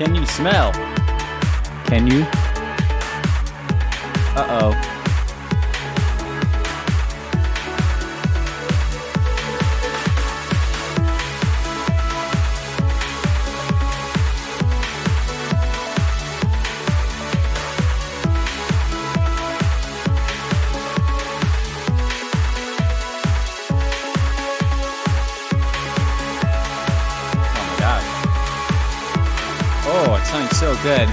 Can you smell? Can you? Uh-oh. Oh, it sounds so good.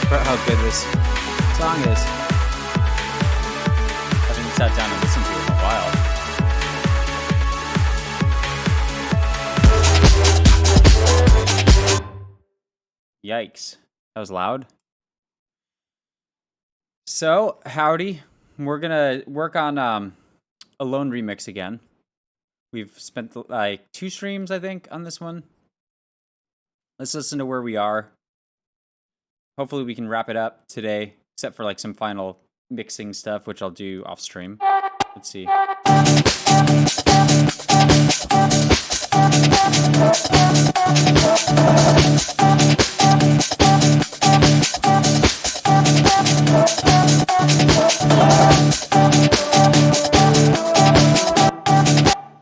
About how good this song is. I haven't sat down and listened to it in a while. Yikes. That was loud. So, howdy. We're gonna work on a lone remix again. We've spent like 2 streams, I think, on this one. Let's listen to where we are. Hopefully we can wrap it up today, except for like some final mixing stuff, which I'll do off stream. Let's see.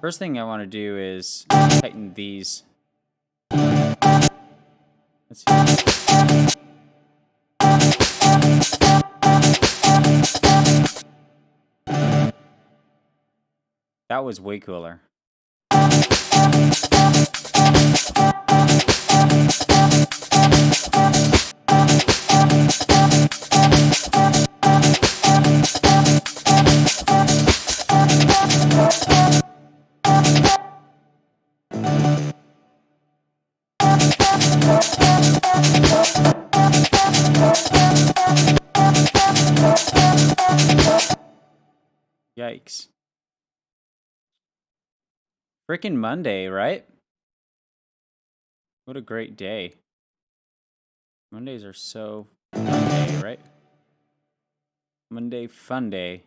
First thing I want to do is tighten these. Let's see. That was way cooler. Yikes. Frickin' Monday, right? What a great day. Mondays are so fun day, right? Monday fun day.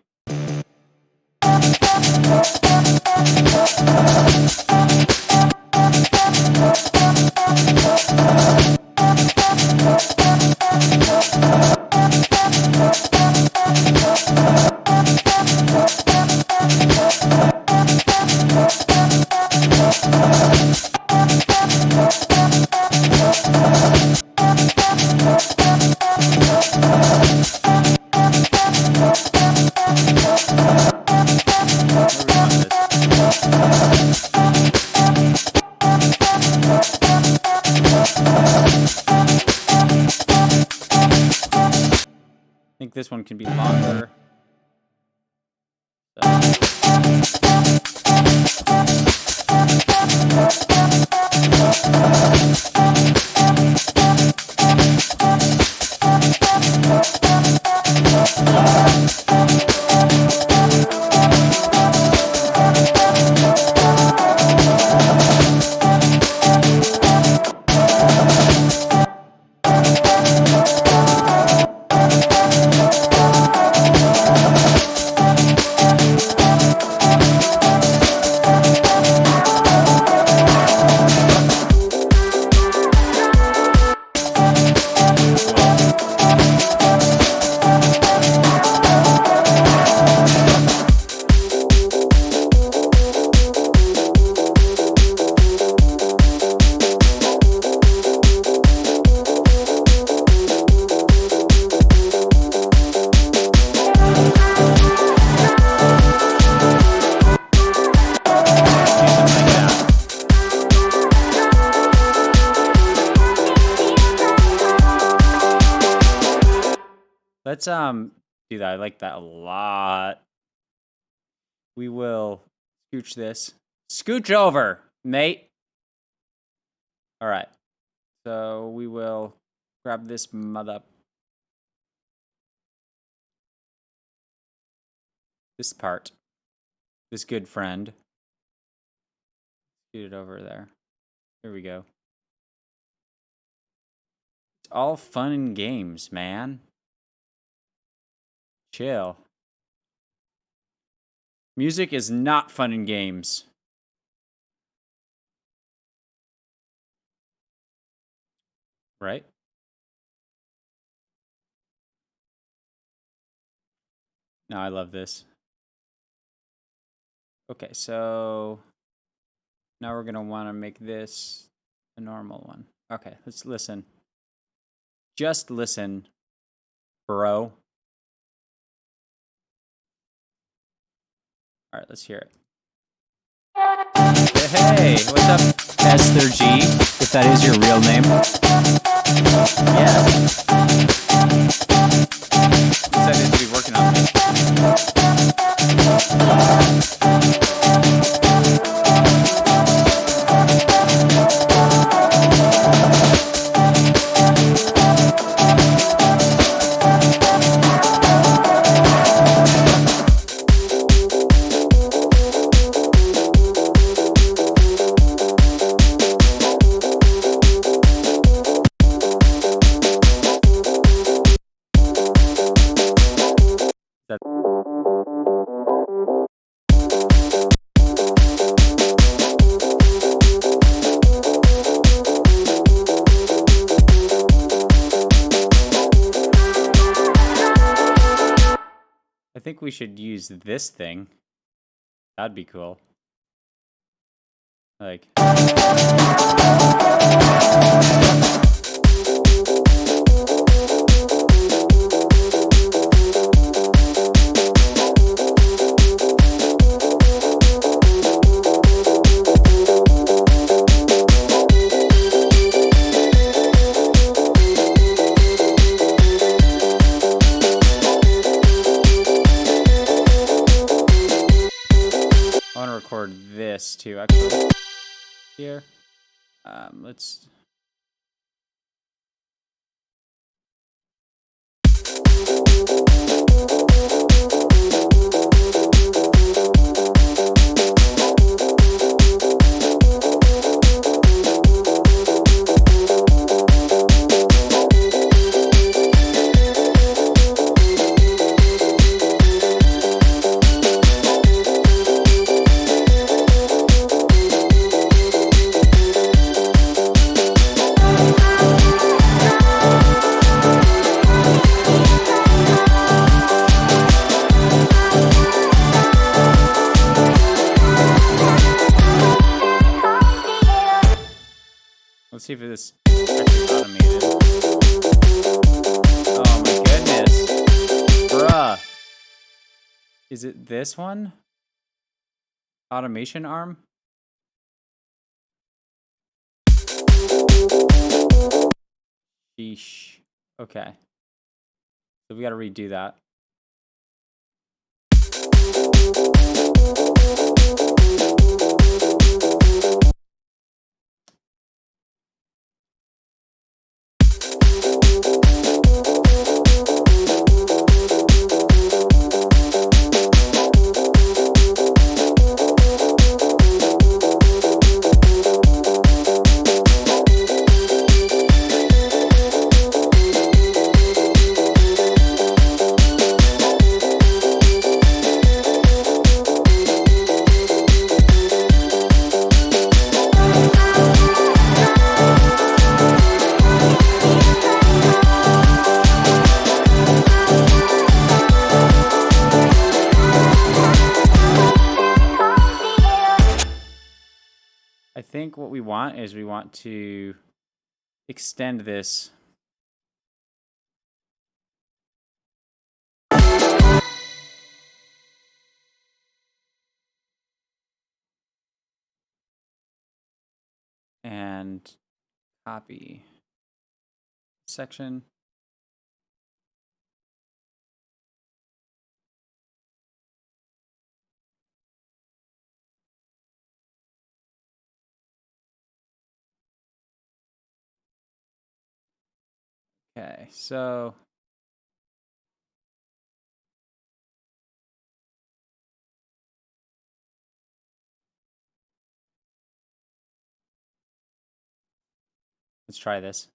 I think this one can be longer. Let's do that. I like that a lot. We will scooch this. Scooch over, mate. All right. So we will grab this mother. This part. This good friend. Scoot it over there. Here we go. It's all fun and games, man. Chill. Music is not fun and games. Right? No, I love this. Okay, so now we're gonna want to make this a normal one. Okay, let's listen. Just listen, bro. All right, let's hear it. Hey, what's up, Esther G? If that is your real name. Yeah. Excited to be working on this. I think we should use this thing. That'd be cool. Like. I want to record this too, actually. Here. Let's. Let's see if this is actually automated. Oh my goodness. Bruh. Is it this one? Automation arm? Sheesh. Okay. So we gotta redo that. I think what we want is we want to extend this. And copy section. Okay, so let's try this.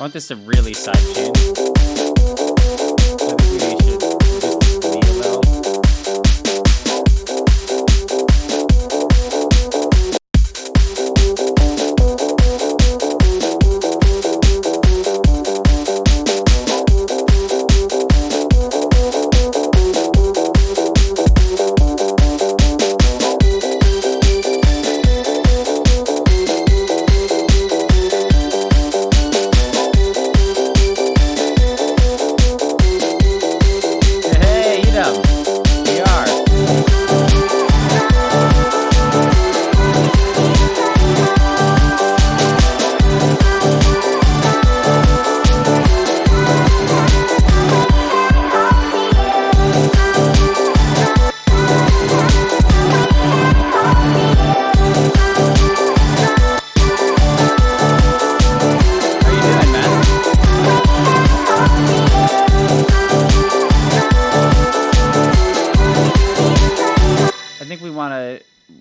want this to really sidechain. I think we should just leave a little.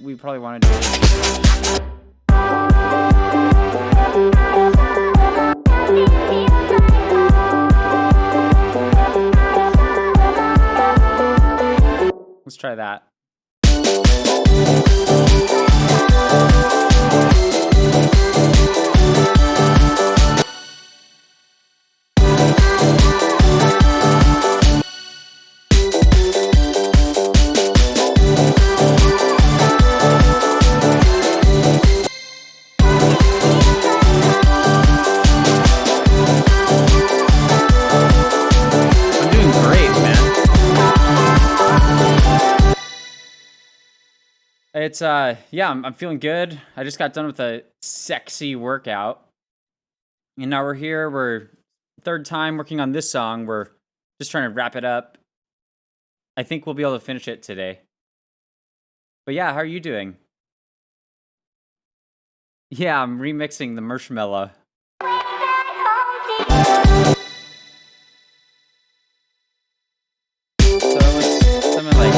We probably want to do it. Let's try that. It's yeah, I'm feeling good. I just got done with a sexy workout. And now we're here. We're third time working on this song. We're just trying to wrap it up. I think we'll be able to finish it today. But yeah, how are you doing? Yeah, I'm remixing the Marshmello. So it was something like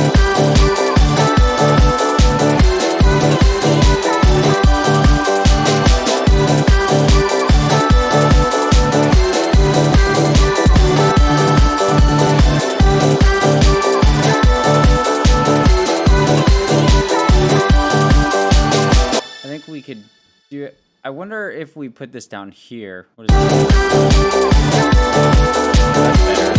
we could do it. I wonder if we put this down here. What is this? That's better.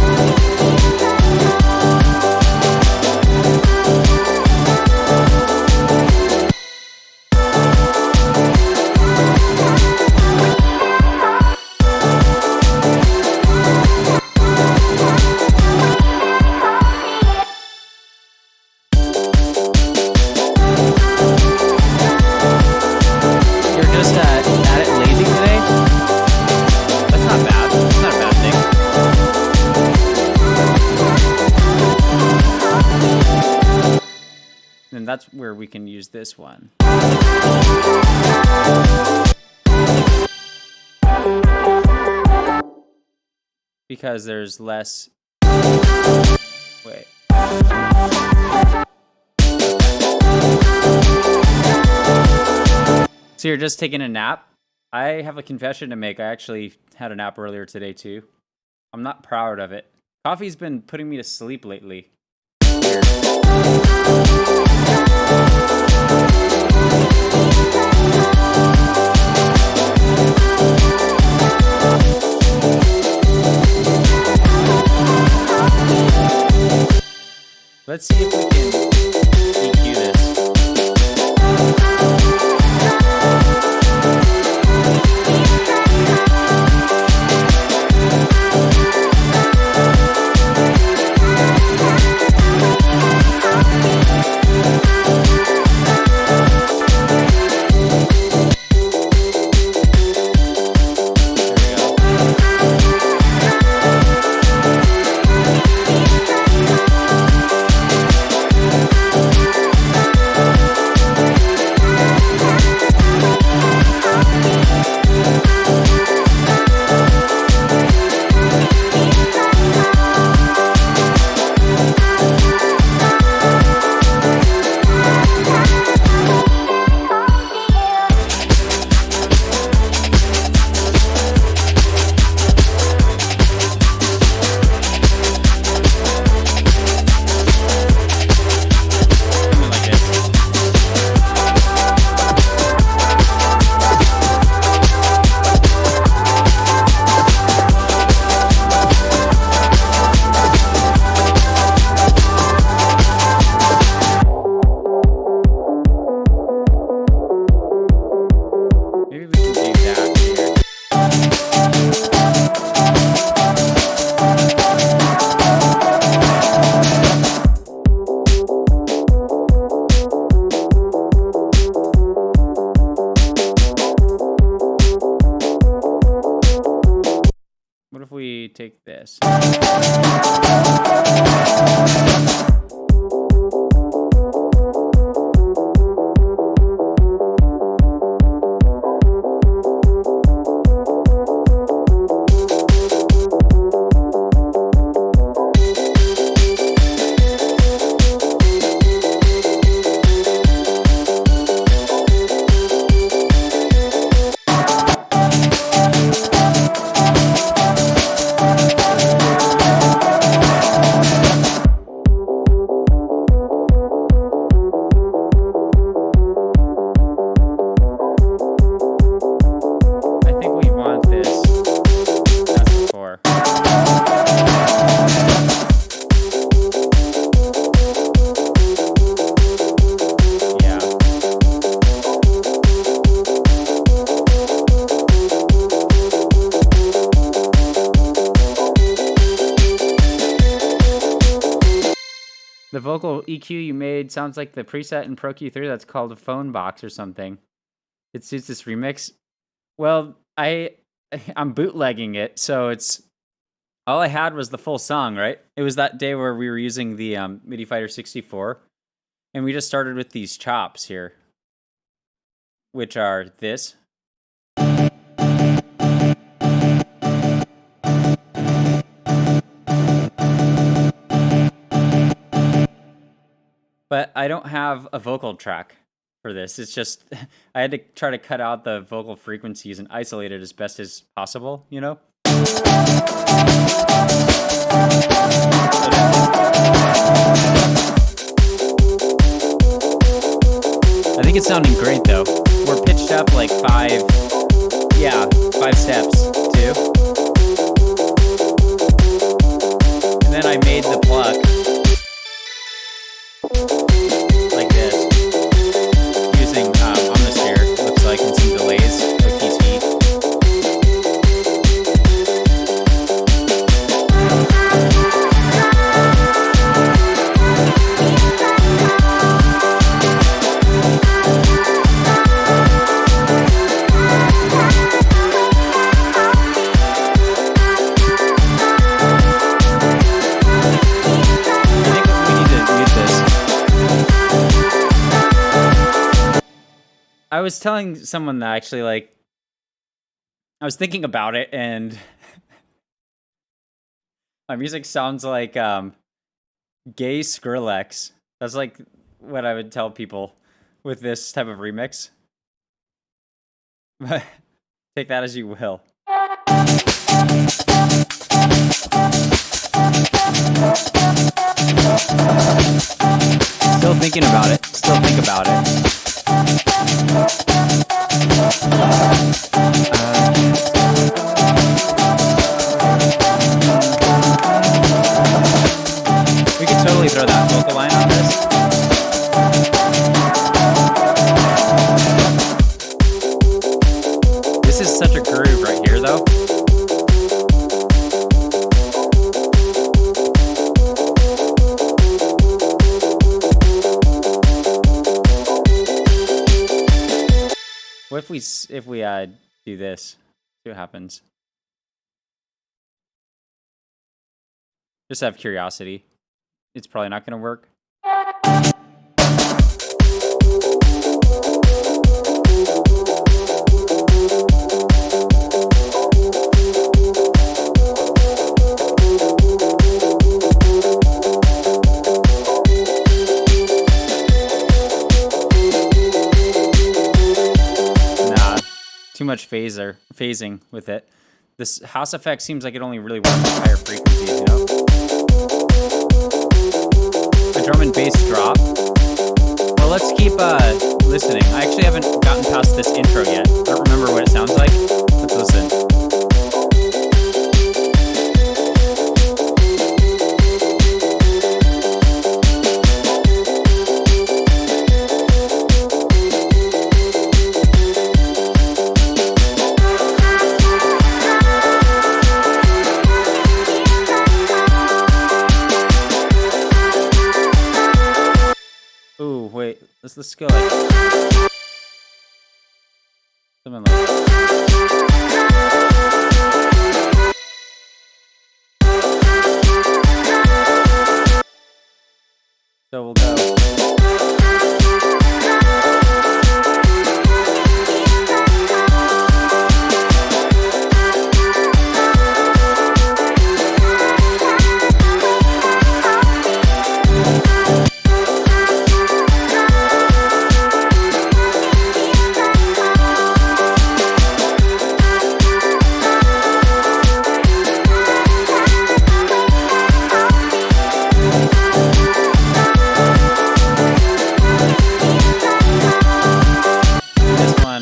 And that's where we can use this one. Because there's less... Wait. So you're just taking a nap? I have a confession to make. I actually had a nap earlier today too. I'm not proud of it. Coffee's been putting me to sleep lately. Weird. Let's see if we can EQ this. we take this? The vocal EQ you made sounds like the preset in Pro Q3 that's called a phone box or something. It suits this remix. Well, I'm bootlegging it, so it's all I had was the full song, right? It was that day where we were using the MIDI Fighter 64, and we just started with these chops here, which are this. But I don't have a vocal track for this. It's just, I had to try to cut out the vocal frequencies and isolate it as best as possible, you know? I think it's sounding great though. We're pitched up like 5 steps too. And then I made the pluck like this, using Omnisphere, looks like, and some delays, OTT. I was telling someone that actually, like, I was thinking about it, and my music sounds like gay Skrillex. That's like what I would tell people with this type of remix. But take that as you will. Still thinking about it. Still think about it. We could totally throw that vocal line on this. This is such a groove right here, though. What if we do this? See what happens. Just out of curiosity. It's probably not going to work. Too much phasing with it. This house effect seems like it only really works with higher frequencies, you know? A drum and bass drop. Well, let's keep listening. I actually haven't gotten past this intro yet. I don't remember what it sounds like. Let's listen. Ooh, wait. Let's go like something like.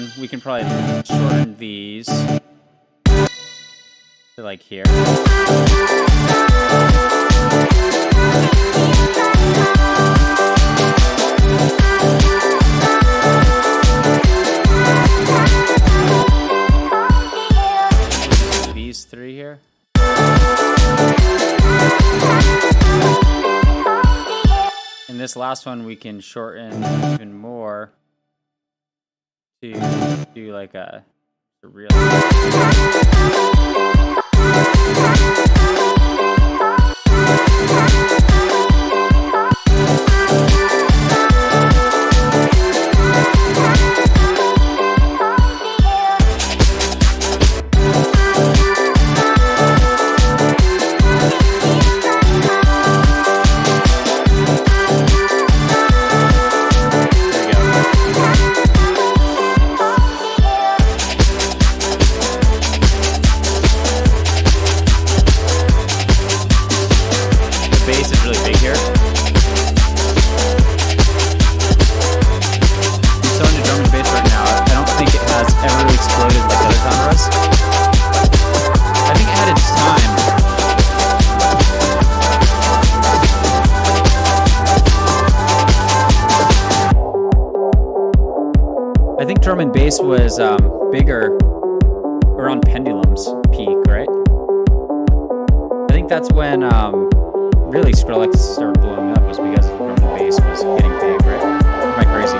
one, we can probably shorten these to like here. These three here. And this last one we can shorten even more to do like a real. I think drum and bass was bigger around Pendulum's peak, right? I think that's when really Skrillex started blowing up, was because drum and bass was getting big, right? Am I crazy?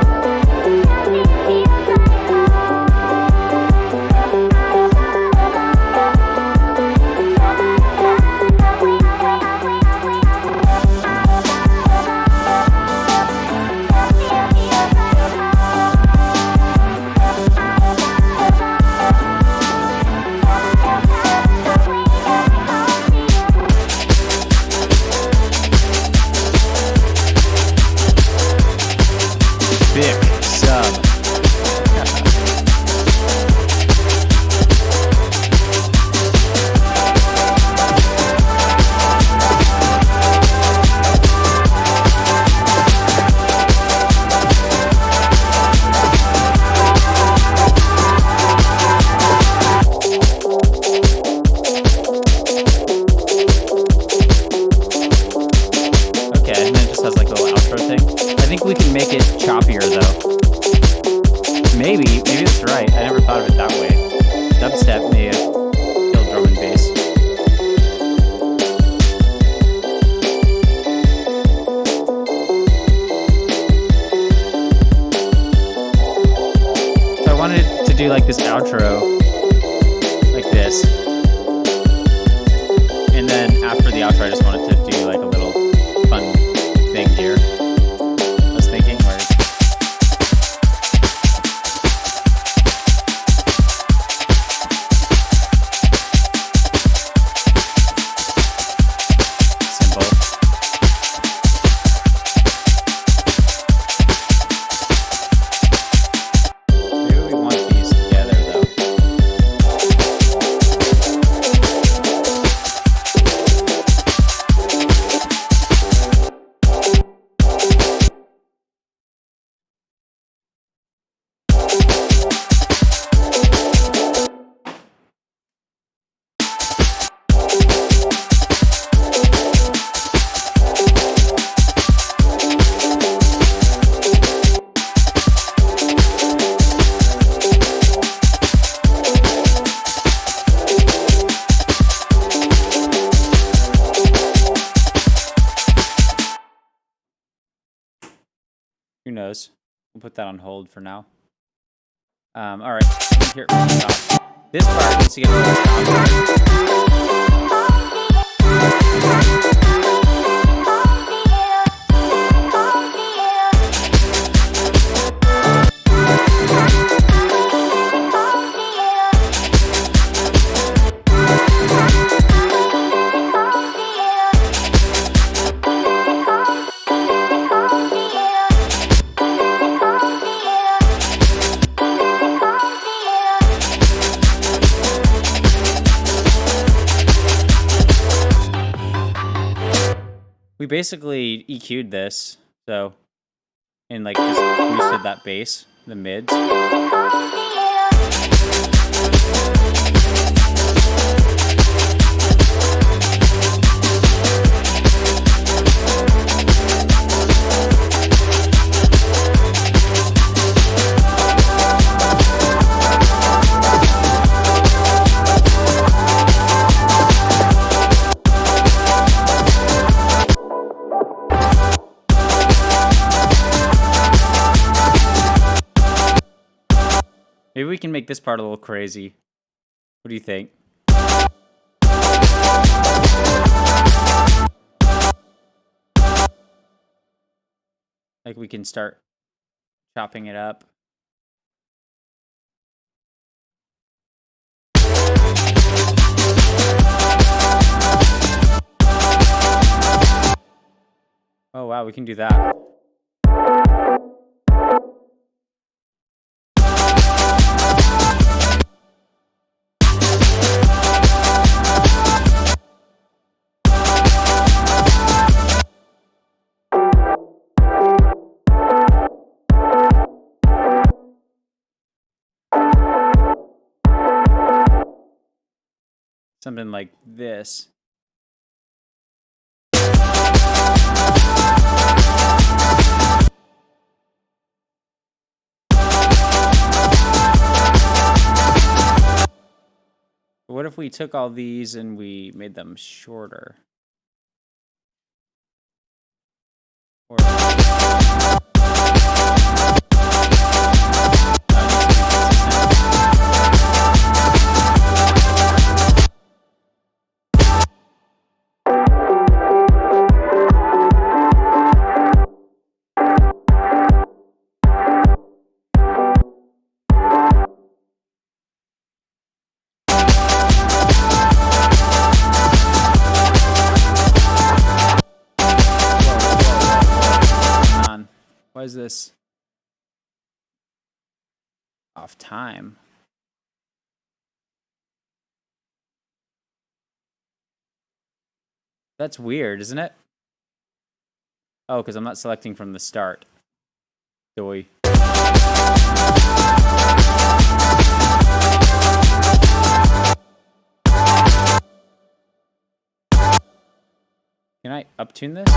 Maybe that's right. I never thought of it that way. Dubstep may have killed drum and bass. So I wanted to do like this outro, like this. And then after the outro, I just wanted to do like a little fun thing here. I was thinking where who knows? We'll put that on hold for now. All right, here. This part needs to get a little stronger. We basically EQ'd this, so, and like just boosted that bass, the mids. can make this part a little crazy. What do you think? Like we can start chopping it up. Oh wow, we can do that. Something like this. What if we took all these and we made them shorter? Or why is this off time? That's weird, isn't it? Oh, because I'm not selecting from the start. Doy. Can I uptune this?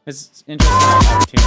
It's interesting opportunity.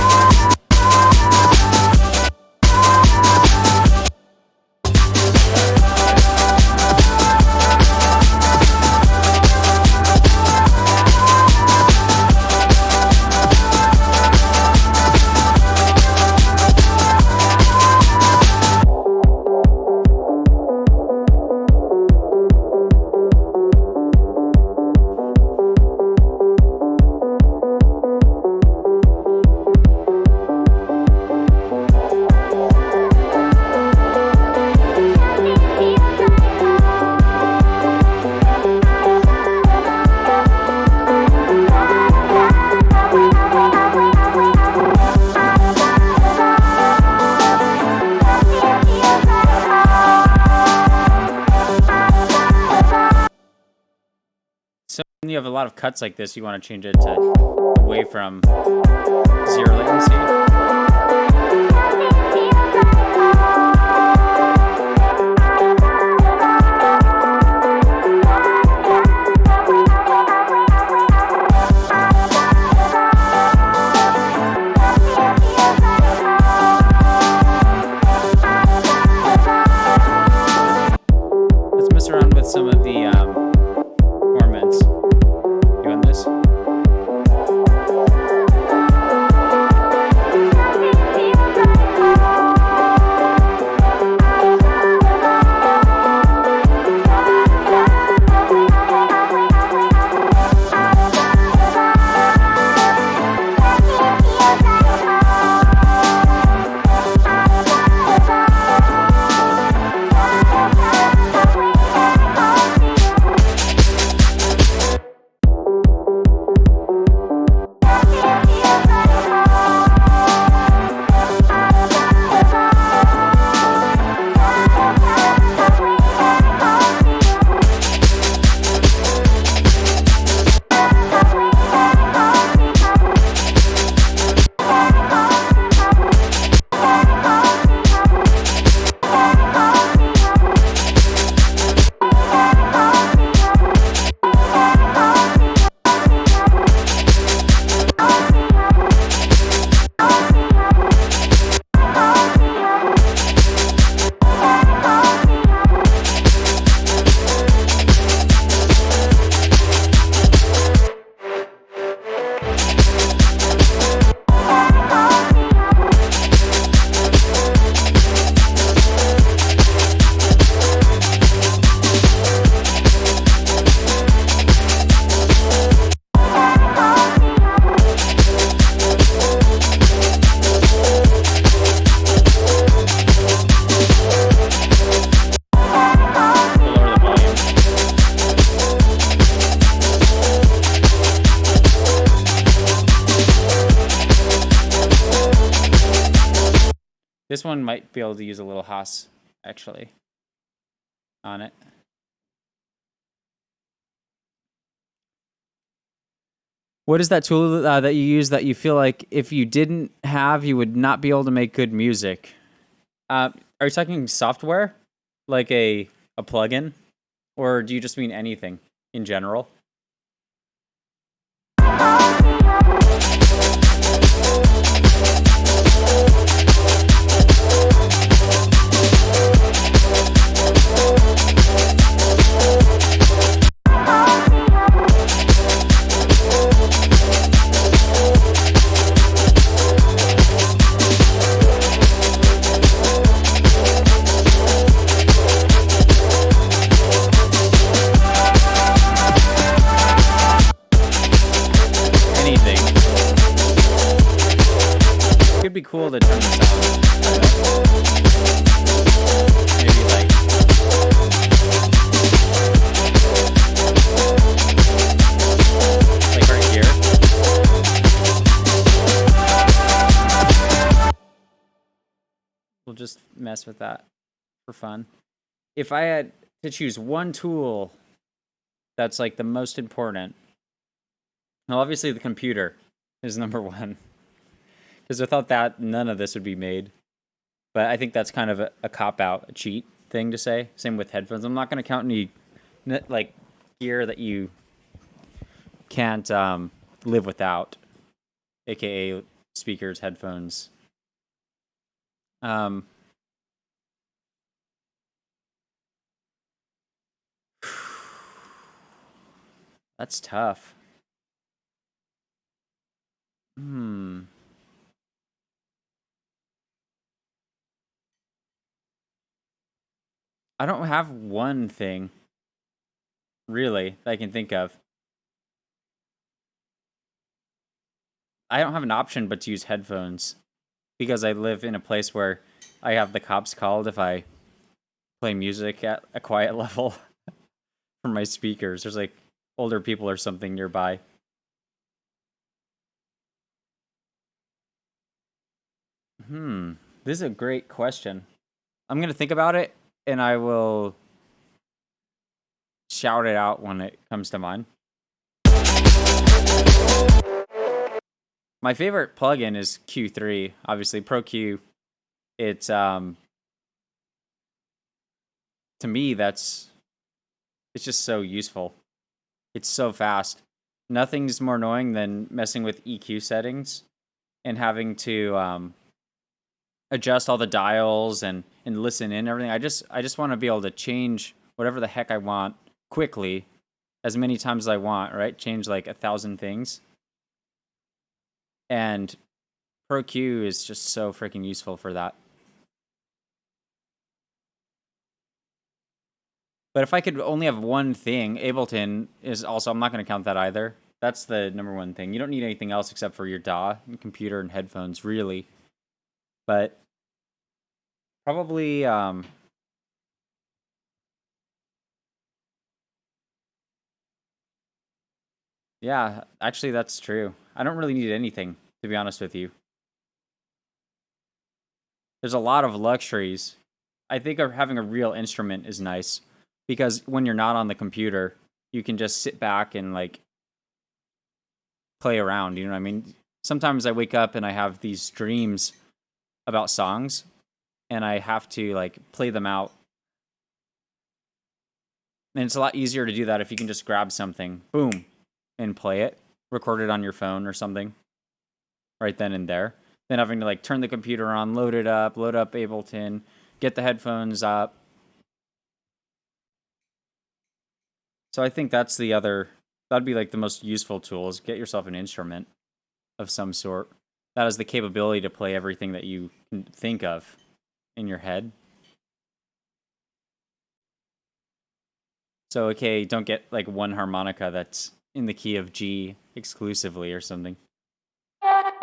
When you have a lot of cuts like this, you want to change it to away from 0 latency. Let's mess around with some of the performance. Doing this. This one might be able to use a little Haas, actually, on it. What is that tool that you use that you feel like if you didn't have, you would not be able to make good music? Are you talking software, like a plugin, or do you just mean anything in general? Be cool to turn this on. Maybe like right here. We'll just mess with that for fun. If I had to choose one tool that's like the most important, well, obviously the computer is number one. Because without that, none of this would be made. But I think that's kind of a cop-out, a cheat thing to say. Same with headphones. I'm not going to count any like gear that you can't live without, aka speakers, headphones. That's tough. I don't have one thing, really, that I can think of. I don't have an option but to use headphones because I live in a place where I have the cops called if I play music at a quiet level from my speakers. There's like older people or something nearby. This is a great question. I'm going to think about it and I will shout it out when it comes to mind. My favorite plugin is Q3, obviously Pro Q. It's to me it's just so useful. It's so fast. Nothing's more annoying than messing with EQ settings and having to adjust all the dials and listen in everything. I just want to be able to change whatever the heck I want quickly as many times as I want, right? Change like 1,000 things. And Pro Q is just so freaking useful for that. But if I could only have one thing, Ableton is also, I'm not going to count that either. That's the number one thing. You don't need anything else except for your DAW, and computer, and headphones, really. But probably, yeah, actually that's true. I don't really need anything, to be honest with you. There's a lot of luxuries. I think having a real instrument is nice because when you're not on the computer, you can just sit back and like play around, you know what I mean? Sometimes I wake up and I have these dreams about songs and I have to like play them out. And it's a lot easier to do that if you can just grab something, boom, and play it, record it on your phone or something right then and there. Than having to like turn the computer on, load up Ableton, get the headphones up. So I think that's that'd be like the most useful tool is get yourself an instrument of some sort that has the capability to play everything that you can think of in your head. So, okay, don't get like one harmonica that's in the key of G exclusively or something. But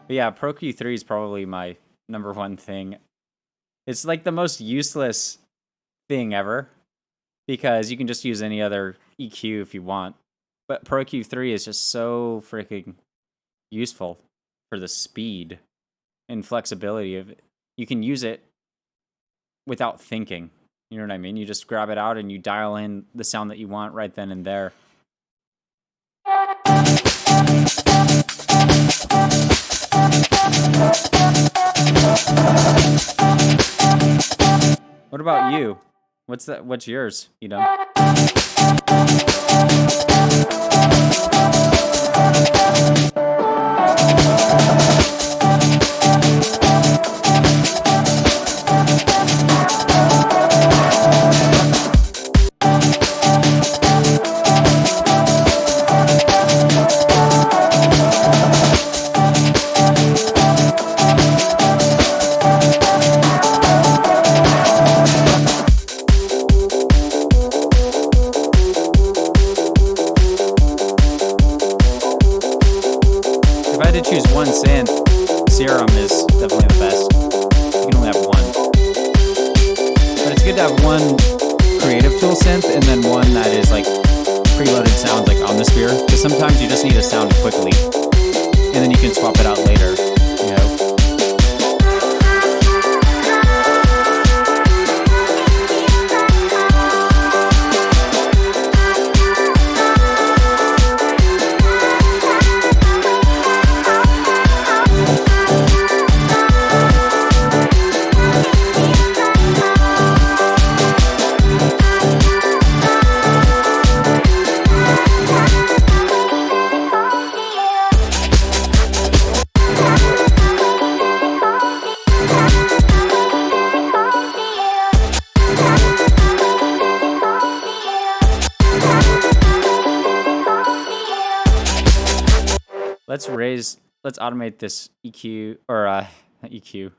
yeah, Pro Q3 is probably my number one thing. It's like the most useless thing ever because you can just use any other EQ if you want. But Pro Q3 is just so freaking useful for the speed and flexibility of it. You can use it without thinking. You know what I mean? You just grab it out and you dial in the sound that you want right then and there. What about you? What's that? What's yours, Edom? If I had to choose one synth, Serum is definitely the best. You can only have one. But it's good to have one creative tool synth and then one that is like preloaded sounds like Omnisphere. Because sometimes you just need a sound quickly. And then you can swap it out later, you know? Let's automate this EQ, or not EQ.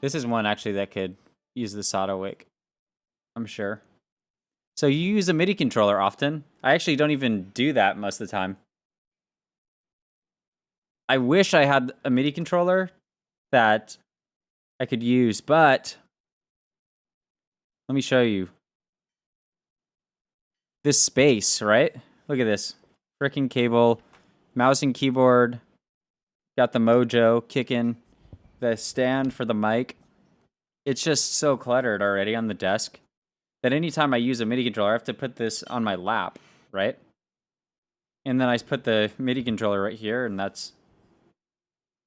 This is one actually that could use the auto wick, I'm sure. So you use a MIDI controller often? I actually don't even do that most of the time. I wish I had a MIDI controller that I could use, but let me show you. This space, right? Look at this. Freaking cable, mouse and keyboard, got the mojo kicking, the stand for the mic. It's just so cluttered already on the desk that anytime I use a MIDI controller, I have to put this on my lap, right? And then I put the MIDI controller right here, and that's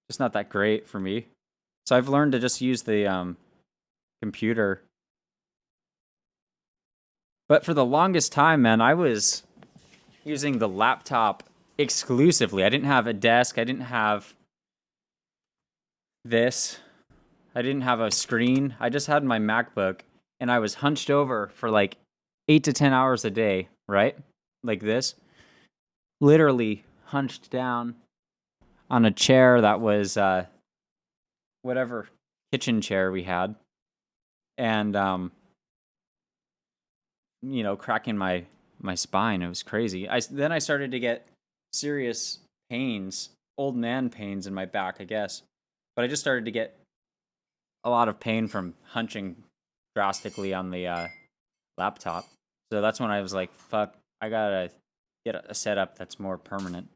just not that great for me. So I've learned to just use the computer. But for the longest time, man, I was using the laptop exclusively. I didn't have a desk. I didn't have this. I didn't have a screen. I just had my MacBook, and I was hunched over for like 8 to 10 hours a day, right? Like this. Literally hunched down on a chair that was whatever kitchen chair we had. And, you know, cracking my spine. It was crazy. Then I started to get serious pains, old man pains in my back, I guess. But I just started to get a lot of pain from hunching drastically on the laptop. So that's when I was like, fuck, I gotta get a setup that's more permanent.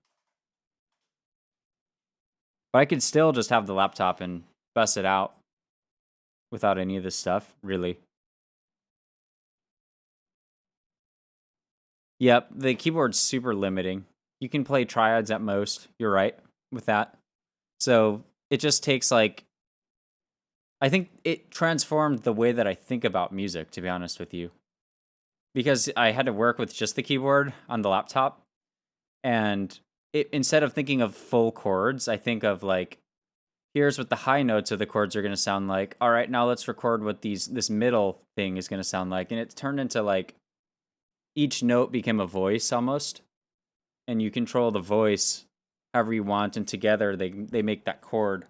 But I could still just have the laptop and bust it out without any of this stuff, really. Yep, the keyboard's super limiting. You can play triads at most. You're right with that. So it just takes like, I think it transformed the way that I think about music, to be honest with you, because I had to work with just the keyboard on the laptop, and instead of thinking of full chords, I think of like, here's what the high notes of the chords are going to sound like. All right, now let's record what this middle thing is going to sound like, and it turned into like each note became a voice almost, and you control the voice however you want, and together they make that chord,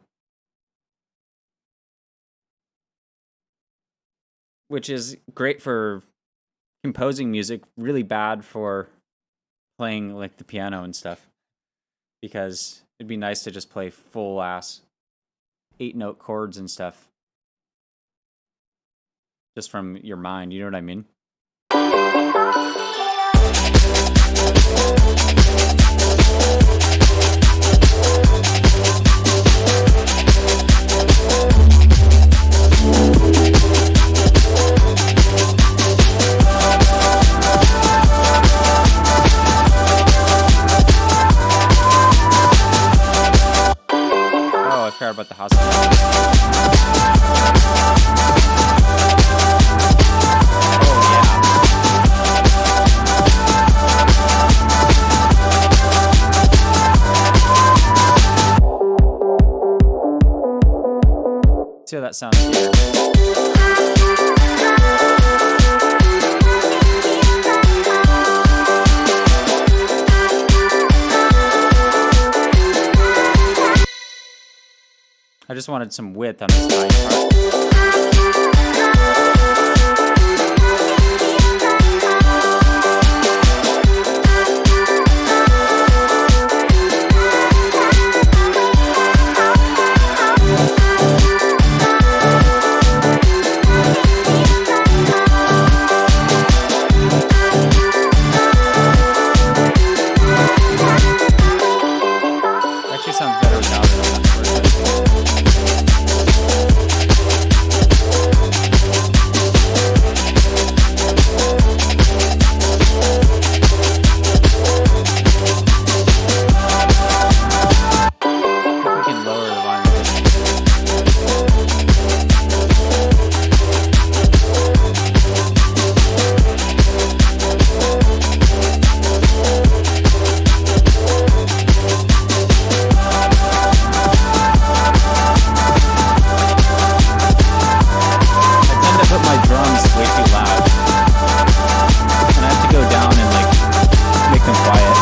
which is great for composing music, really bad for playing like the piano and stuff, because it'd be nice to just play full ass 8-note chords and stuff just from your mind, you know what I mean? Oh, I forgot about the hospital. See how that sounds here. I just wanted some width on this side part. Actually sounds better without it on this version. We can lower the volume. I tend to put my drums way too loud, and I have to go down and like make them quiet.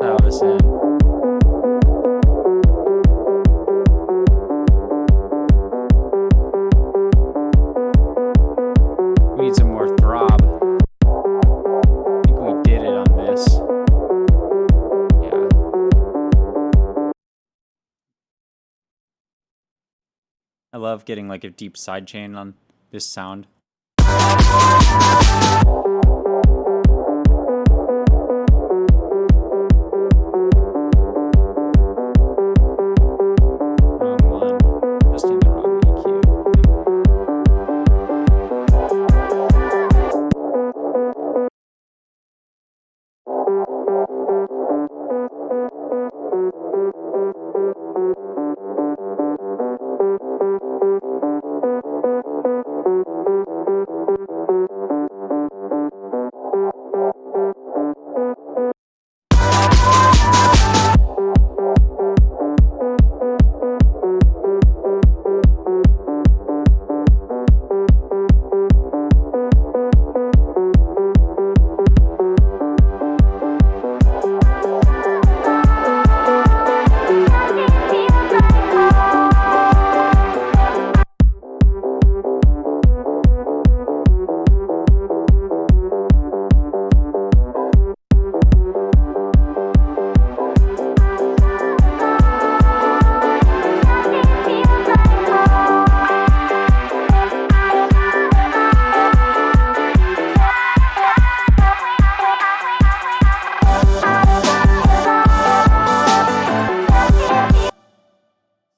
Dial this in. We need some more throb. I think we did it on this. Yeah. I love getting like a deep sidechain on this sound. Wrong one. Just in the wrong EQ.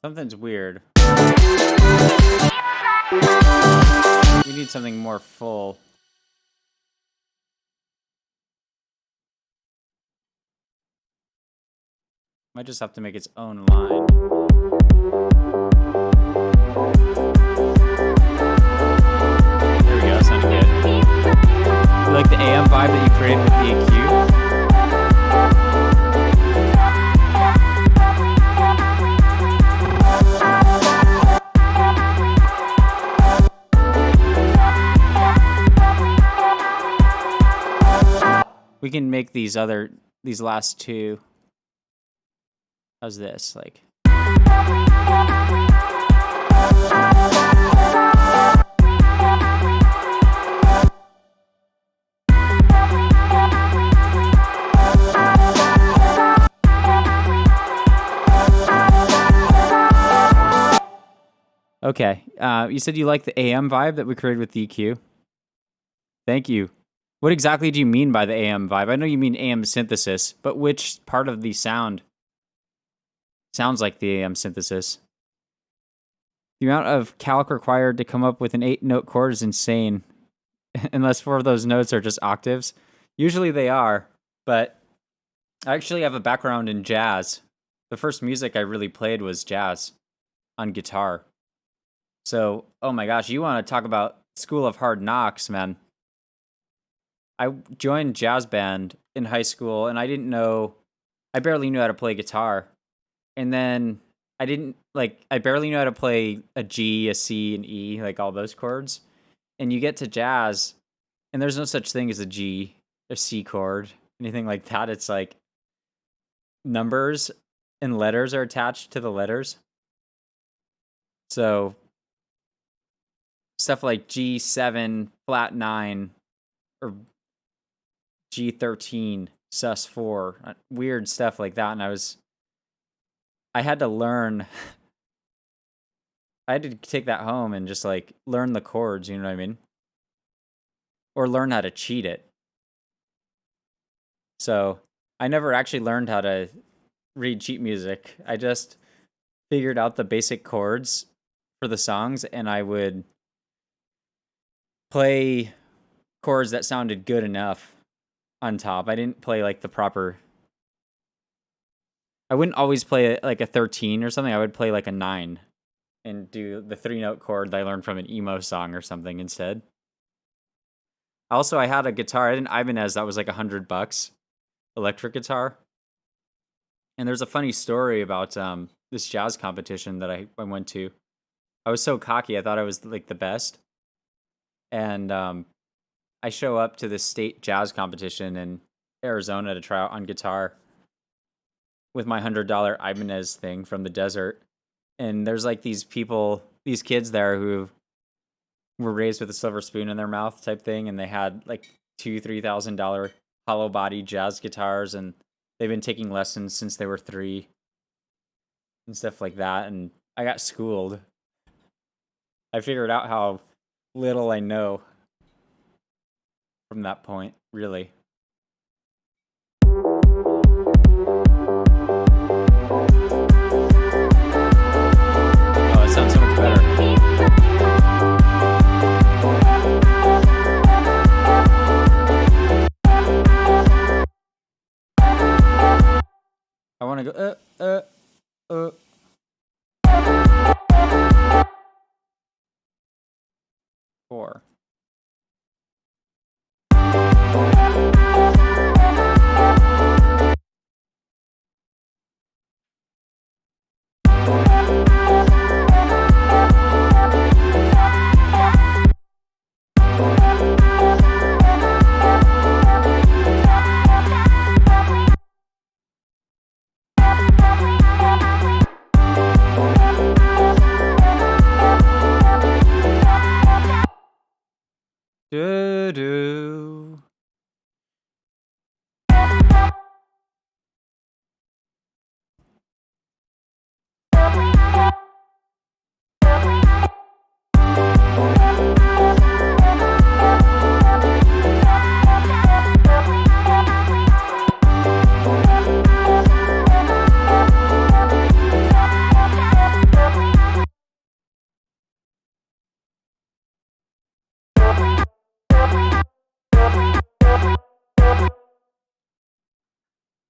Something's weird. We need something more full. Might just have to make its own line. There we go, sounded good. You like the AM vibe that you created with the EQ? We can make these last two. How's this? Like. Okay. You said you like the AM vibe that we created with the EQ? Thank you. What exactly do you mean by the AM vibe? I know you mean AM synthesis, but which part of the sound sounds like the AM synthesis? The amount of calc required to come up with an 8-note chord is insane. Unless 4 of those notes are just octaves. Usually they are, but I actually have a background in jazz. The first music I really played was jazz on guitar. So, oh my gosh, you want to talk about School of Hard Knocks, man. I joined jazz band in high school, and I barely knew how to play guitar. And then I barely knew how to play a G, a C, an E, like all those chords. And you get to jazz, and there's no such thing as a G, a C chord, anything like that. It's like numbers and letters are attached to the letters. So stuff like G7, flat 9, or G13, sus4, weird stuff like that. And I had to learn, I had to take that home and just like learn the chords, you know what I mean? Or learn how to cheat it. So I never actually learned how to read sheet music. I just figured out the basic chords for the songs, and I would play chords that sounded good enough on top. I didn't play like the proper. I wouldn't always play like a 13 or something. I would play like a 9 and do the 3-note chord that I learned from an emo song or something instead. Also, I had a guitar. I had an Ibanez that was like $100, electric guitar. And there's a funny story about this jazz competition that I went to. I was so cocky. I thought I was like the best. And I show up to this state jazz competition in Arizona to try out on guitar with my $100 Ibanez thing from the desert. And there's like these kids there who were raised with a silver spoon in their mouth type thing. And they had like $2,000-$3,000 hollow body jazz guitars. And they've been taking lessons since they were 3 and stuff like that. And I got schooled. I figured out how little I know from that point, really. Oh, it sounds so much better. I want to go, 4. Do-do.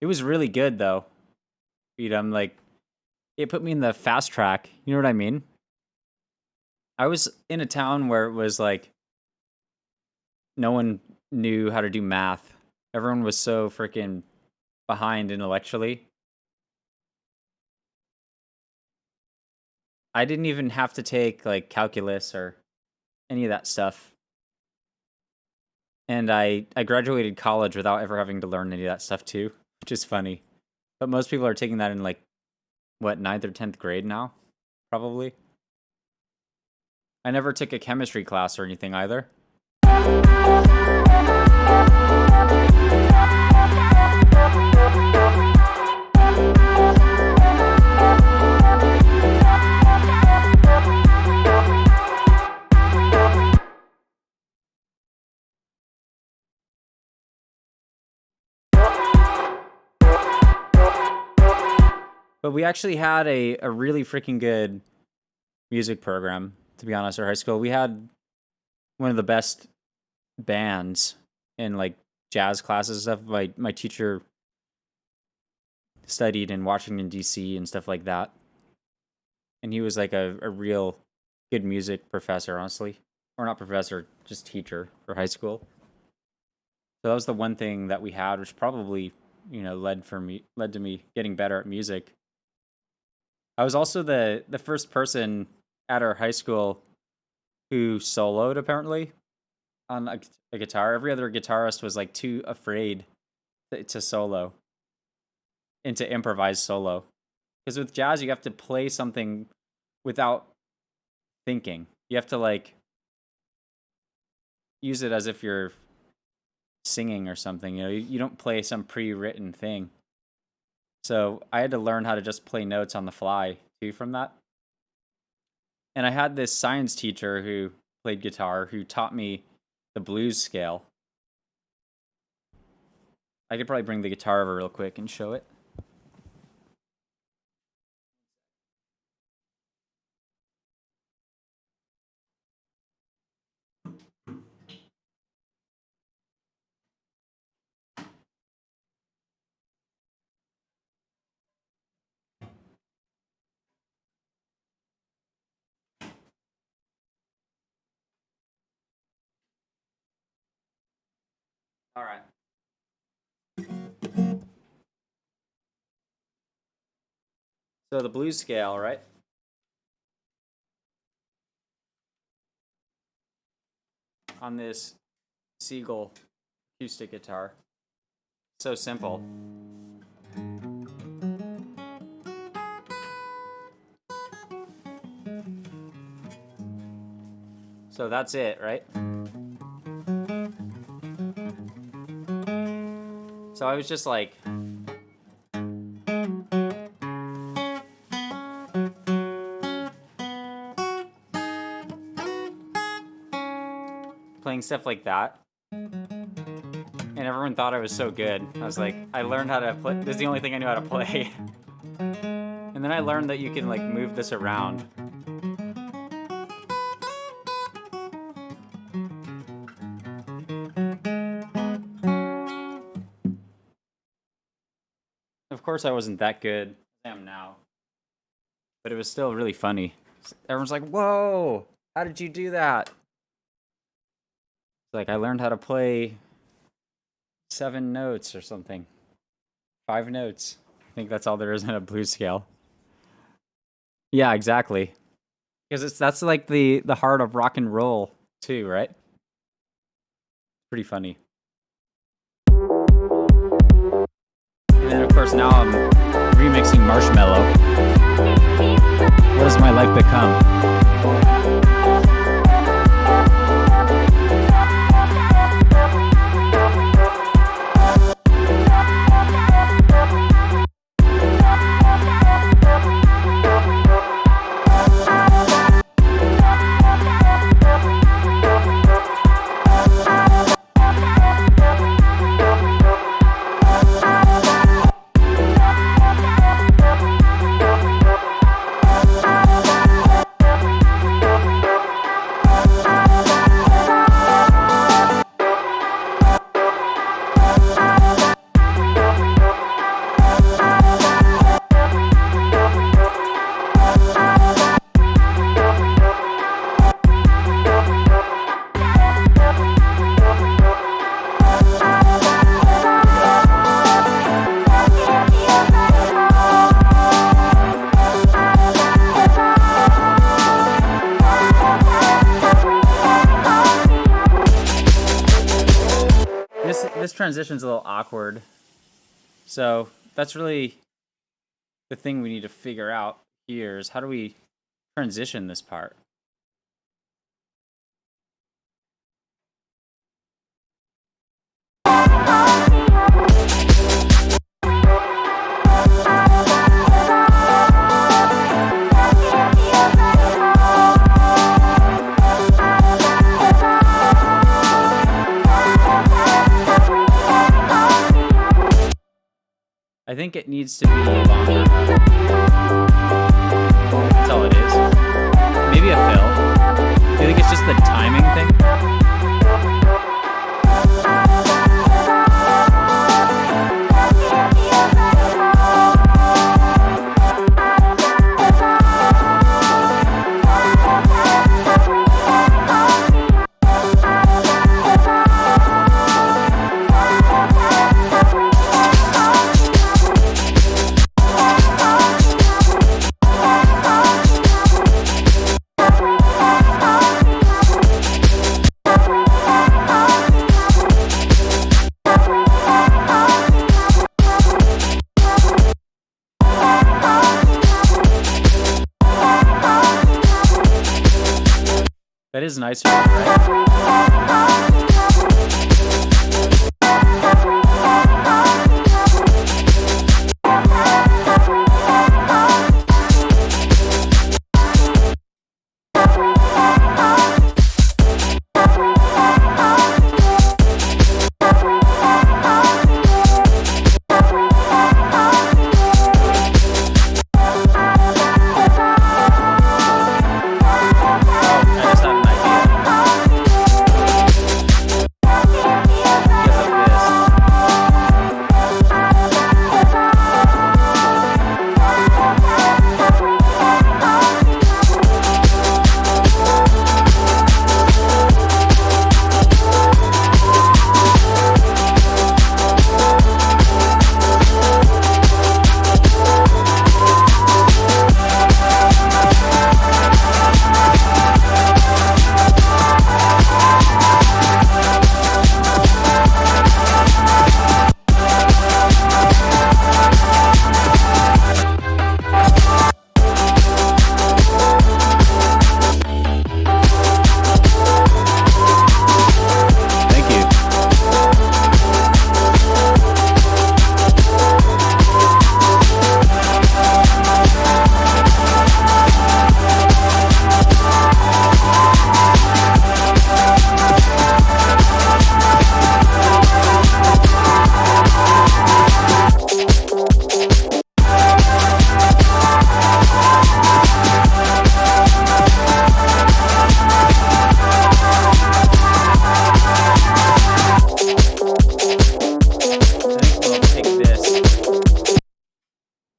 It was really good though. Dude, I'm like, it put me in the fast track. You know what I mean? I was in a town where it was like no one knew how to do math. Everyone was so freaking behind intellectually. I didn't even have to take like calculus or any of that stuff. And I graduated college without ever having to learn any of that stuff too, which is funny. But most people are taking that in like what, 9th or 10th grade now, probably. I never took a chemistry class or anything either. But we actually had a really freaking good music program, to be honest, our high school. We had one of the best bands in like jazz classes and stuff. My teacher studied in Washington, D.C. and stuff like that. And he was like a real good music professor, honestly. Or not professor, just teacher for high school. So that was the one thing that we had, which probably, led to me getting better at music. I was also the first person at our high school who soloed, apparently, on a guitar. Every other guitarist was like too afraid to solo and to improvise solo. Because with jazz, you have to play something without thinking. You have to like use it as if you're singing or something. You don't play some pre-written thing. So I had to learn how to just play notes on the fly too from that. And I had this science teacher who played guitar who taught me the blues scale. I could probably bring the guitar over real quick and show it. All right. So the blues scale, right? On this Seagull acoustic guitar. So simple. So that's it, right? So I was just like, playing stuff like that. And everyone thought I was so good. I was like, I learned how to play. This is the only thing I knew how to play. And then I learned that you can like move this around. Of course, I wasn't that good as I am now, but it was still really funny. Everyone's like, "Whoa, how did you do that?" It's like I learned how to play 7 notes or something, 5 notes. I think that's all there is in a blues scale. Yeah, exactly. Because that's like the heart of rock and roll too, right? Pretty funny. And then, of course, now I'm remixing Marshmello. What has my life become? this transition's a little awkward. So that's really the thing we need to figure out here is how do we transition this part? I think it needs to be longer. That's all it is. Maybe a fill. I think it's just the timing thing. That is nicer, right?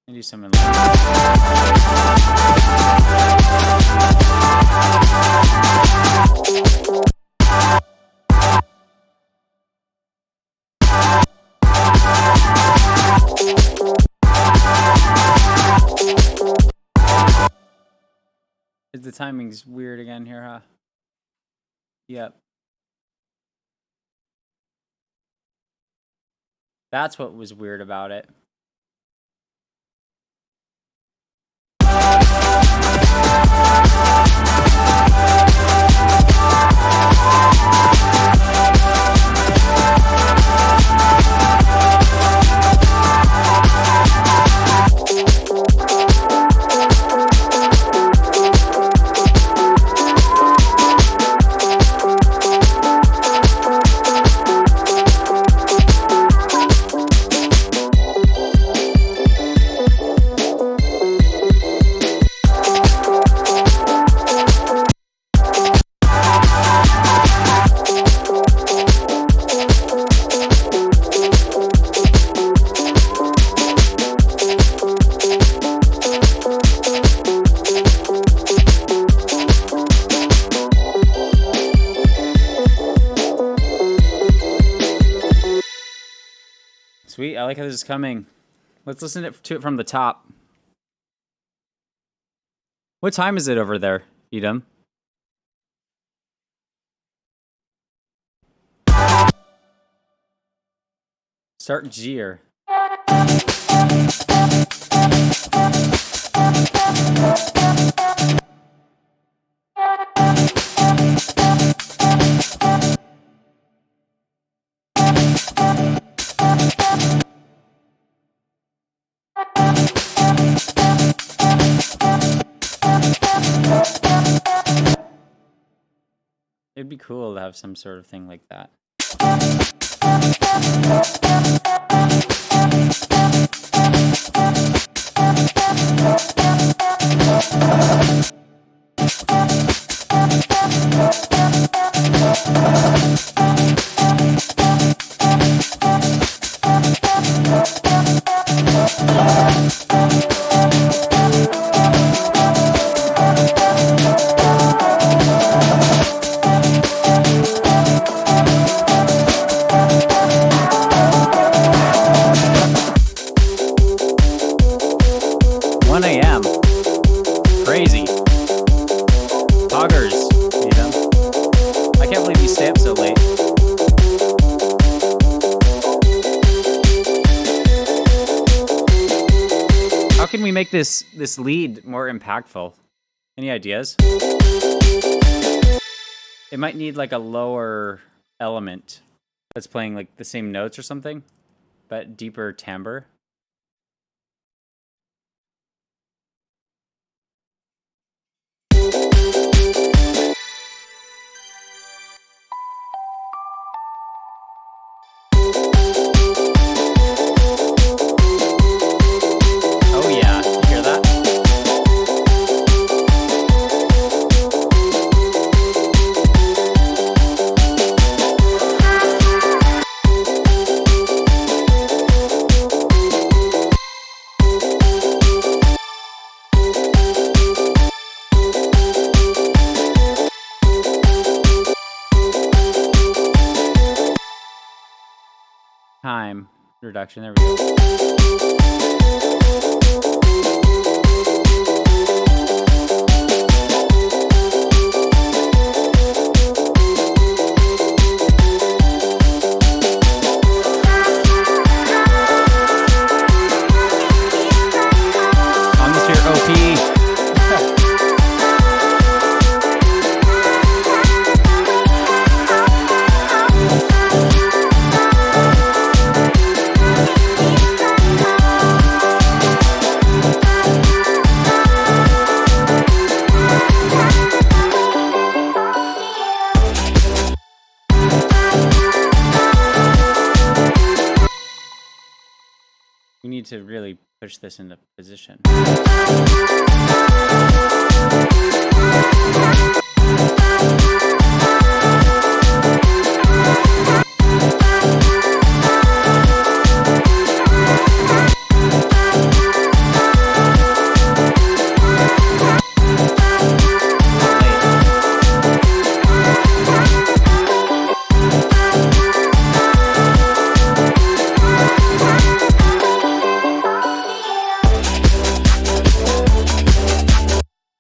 Do something like the timing's weird again here, huh? Yep. That's what was weird about it. Sweet, I like how this is coming. Let's listen to it from the top. What time is it over there, Edom? Start G'er. It'd be cool to have some sort of thing like that. Crazy. Poggers, even. I can't believe you stay up so late. How can we make this lead more impactful? Any ideas? It might need like a lower element that's playing like the same notes or something, but deeper timbre. Time reduction, there we go. On this here OP. We need to really push this into position.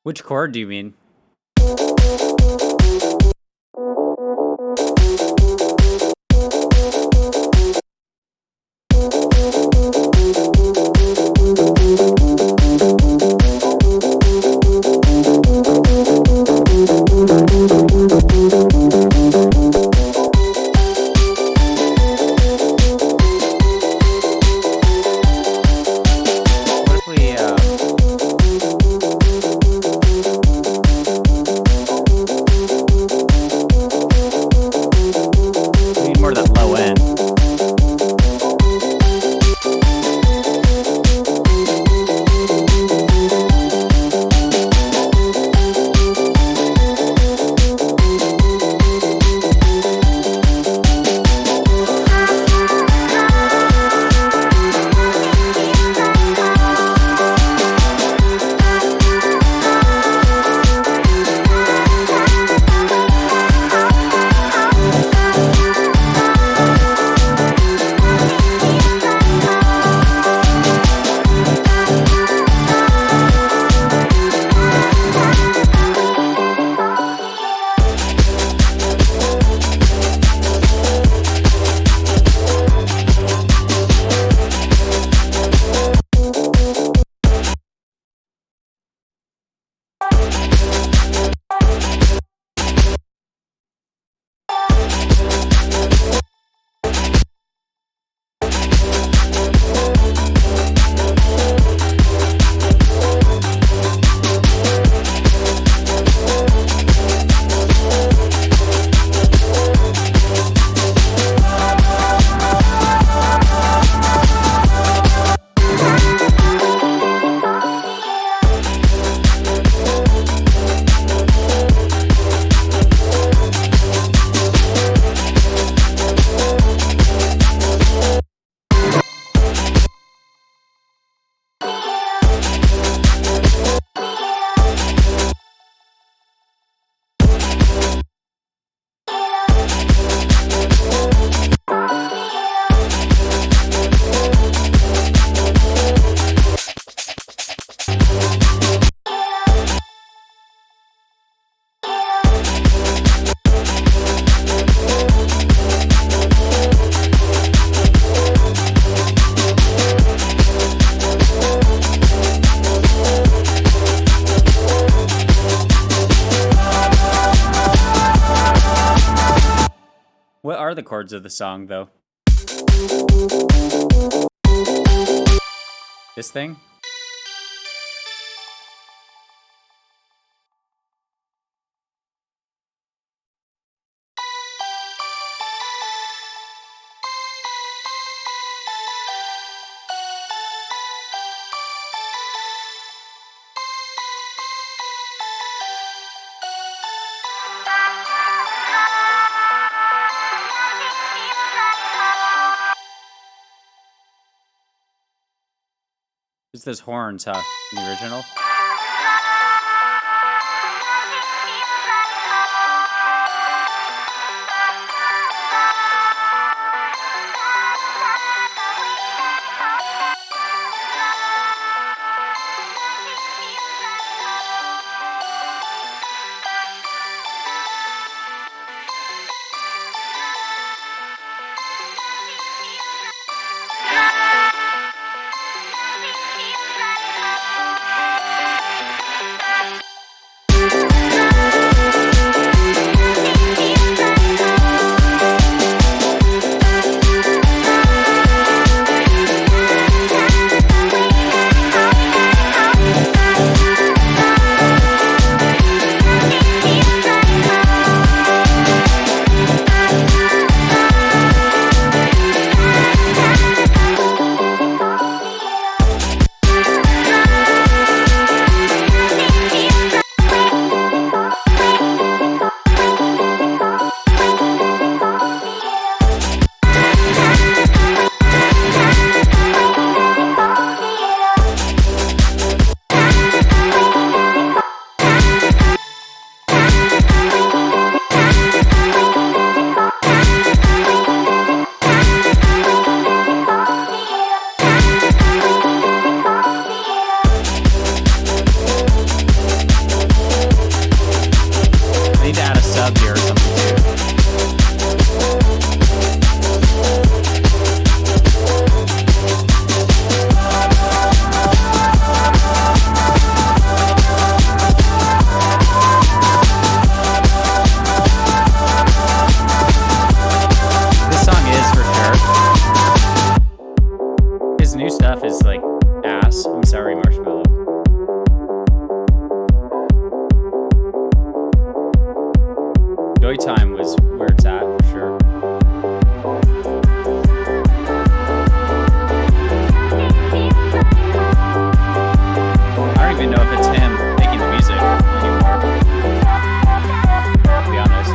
Which chord do you mean? What if we chords of the song, though. This thing? It's those horns, huh? In the original. I need to add a sub here or something too. This song is for sure. His new stuff is like ass. I'm sorry, Marshmello. Joy Time was where it's at for sure. I don't even know if it's him making the music anymore, to be honest.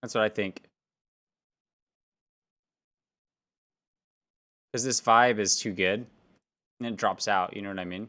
That's what I think. Because this vibe is too good, and it drops out, you know what I mean?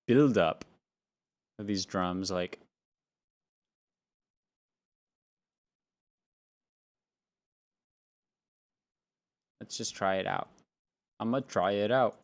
buildup of these drums. Like, let's just try it out. I'm gonna try it out.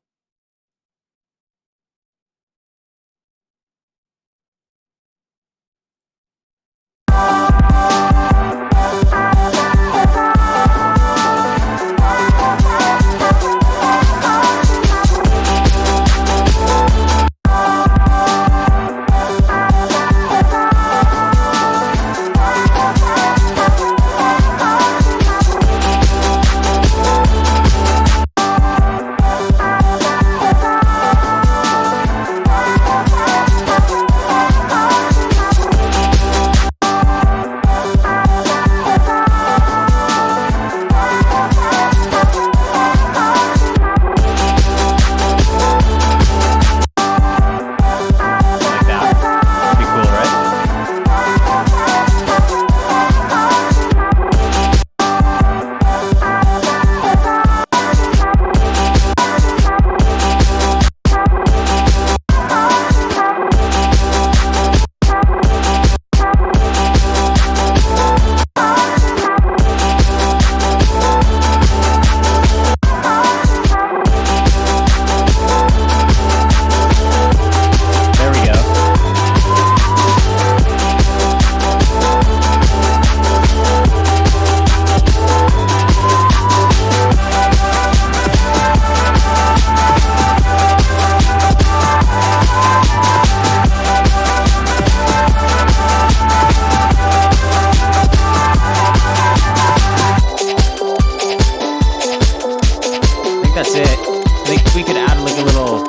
That's it. I think we could add like a little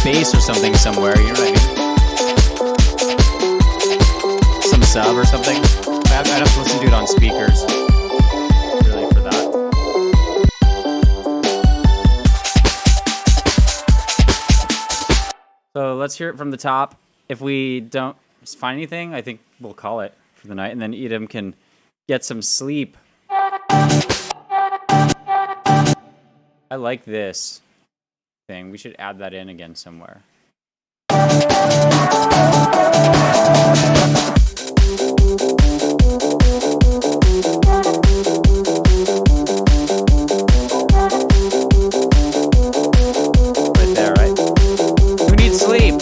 bass or something somewhere, you know what I mean? Some sub or something. I'd have to listen to it on speakers, really, for that. So let's hear it from the top. If we don't find anything, I think we'll call it for the night, and then Edom can get some sleep. I like this thing. We should add that in again somewhere. Right there, right? Who needs sleep?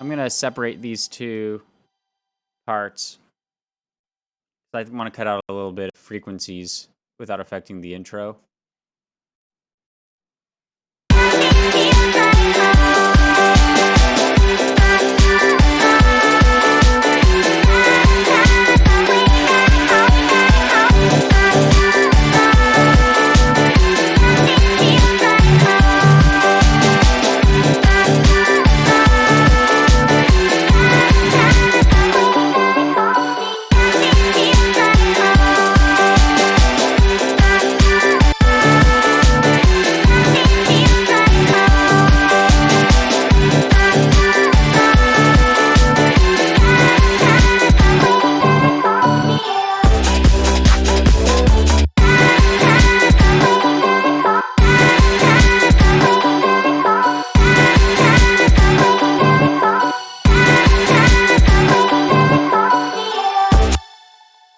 I'm gonna separate these two parts. I want to cut out a little bit of frequencies without affecting the intro.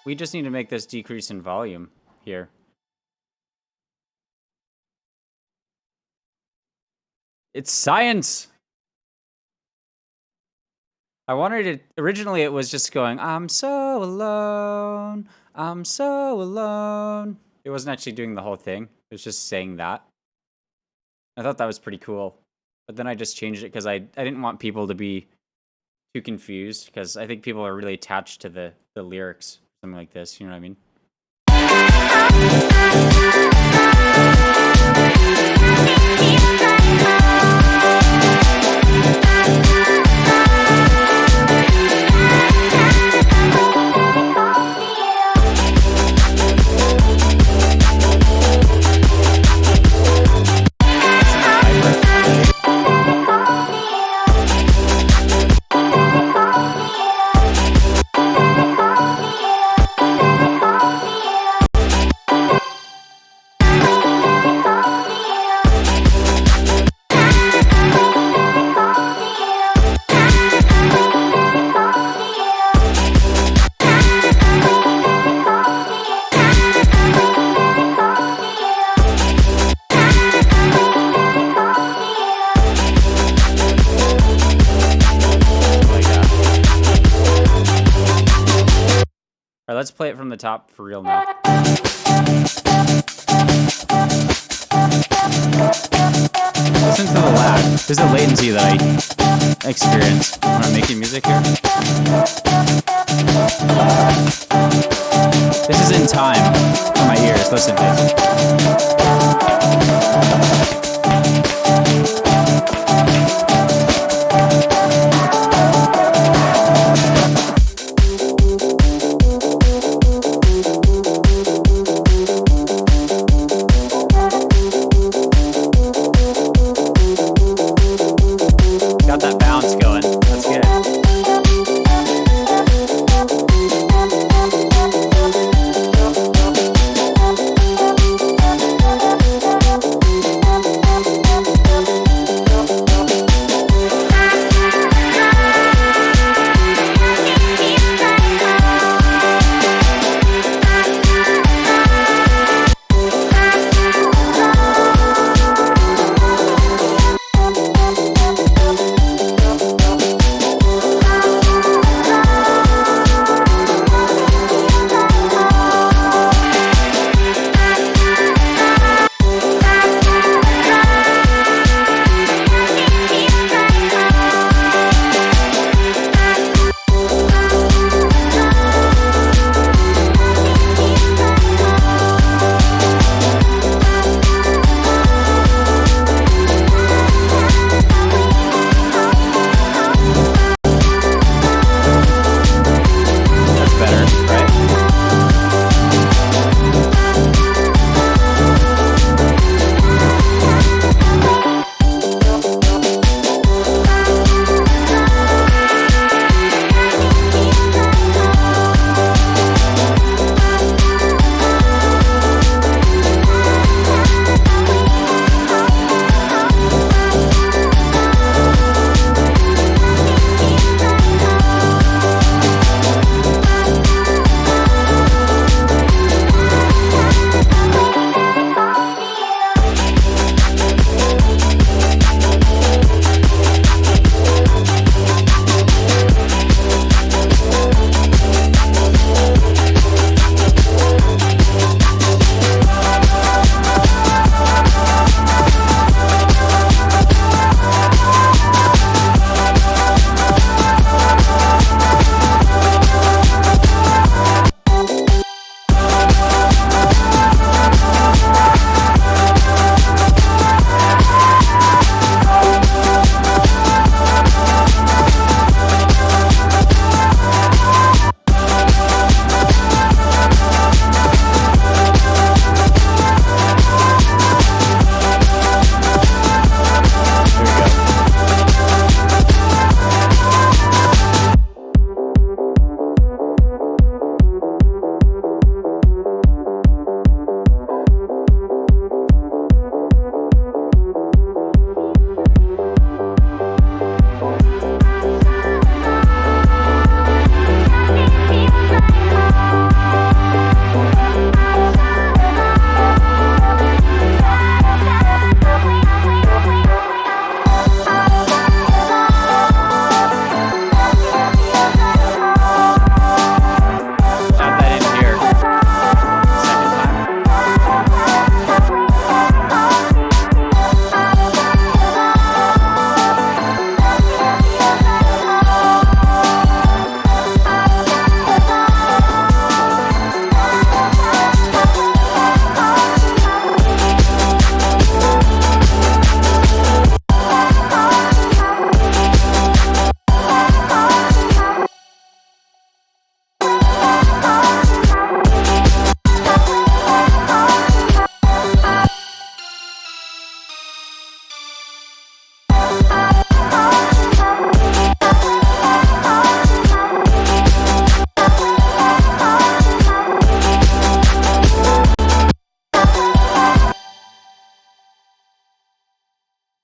We just need to make this decrease in volume here. It's science! I wanted it, originally it was just going, I'm so alone, I'm so alone. It wasn't actually doing the whole thing. It was just saying that. I thought that was pretty cool. But then I just changed it because I didn't want people to be too confused, because I think people are really attached to the lyrics, something like this, you know what I mean? Let's play it from the top for real now. Listen to the lag. There's a latency that I experience when I'm making music here. This is in time for my ears. Listen to this.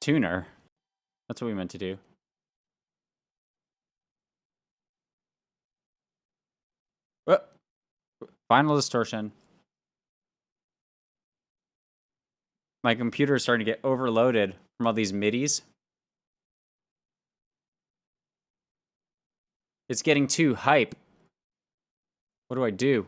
tuner. That's what we meant to do. Oh, final distortion. My computer is starting to get overloaded from all these midis. It's getting too hype. What do I do?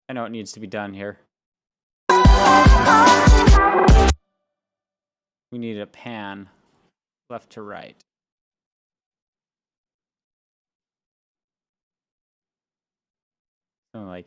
I know it needs to be done here. We need a pan left to right. Something like.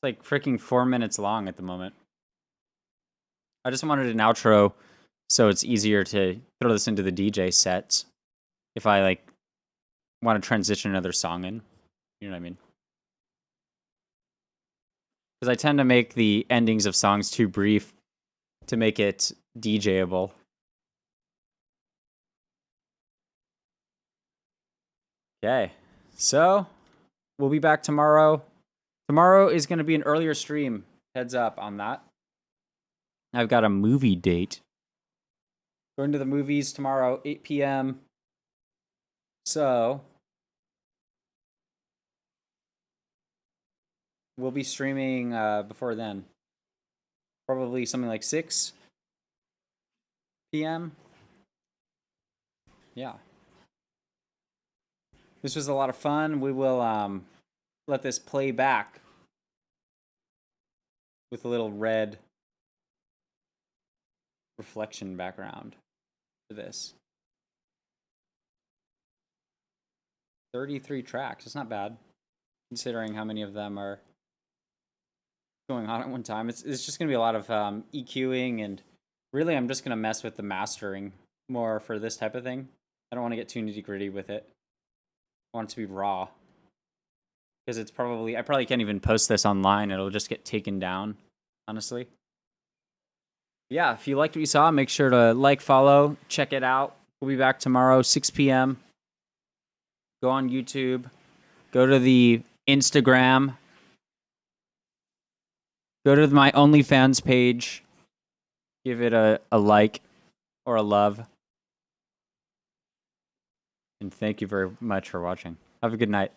Like freaking 4 minutes long at the moment. I just wanted an outro so it's easier to throw this into the DJ sets if I like want to transition another song in. You know what I mean? Because I tend to make the endings of songs too brief to make it DJable. Okay, so we'll be back tomorrow. Tomorrow is going to be an earlier stream. Heads up on that. I've got a movie date. Going to the movies tomorrow, 8 p.m. So we'll be streaming before then. Probably something like 6 p.m. Yeah. This was a lot of fun. We will let this play back with a little red reflection background for this. 33 tracks. It's not bad, considering how many of them are going on at one time. It's just going to be a lot of EQing, and really I'm just going to mess with the mastering more for this type of thing. I don't want to get too nitty-gritty with it. I want it to be raw. Because it's probably... I probably can't even post this online. It'll just get taken down, honestly. Yeah, if you liked what you saw, make sure to like, follow, check it out. We'll be back tomorrow, 6 p.m. Go on YouTube. Go to the Instagram. Go to my OnlyFans page. Give it a like or a love. And thank you very much for watching. Have a good night.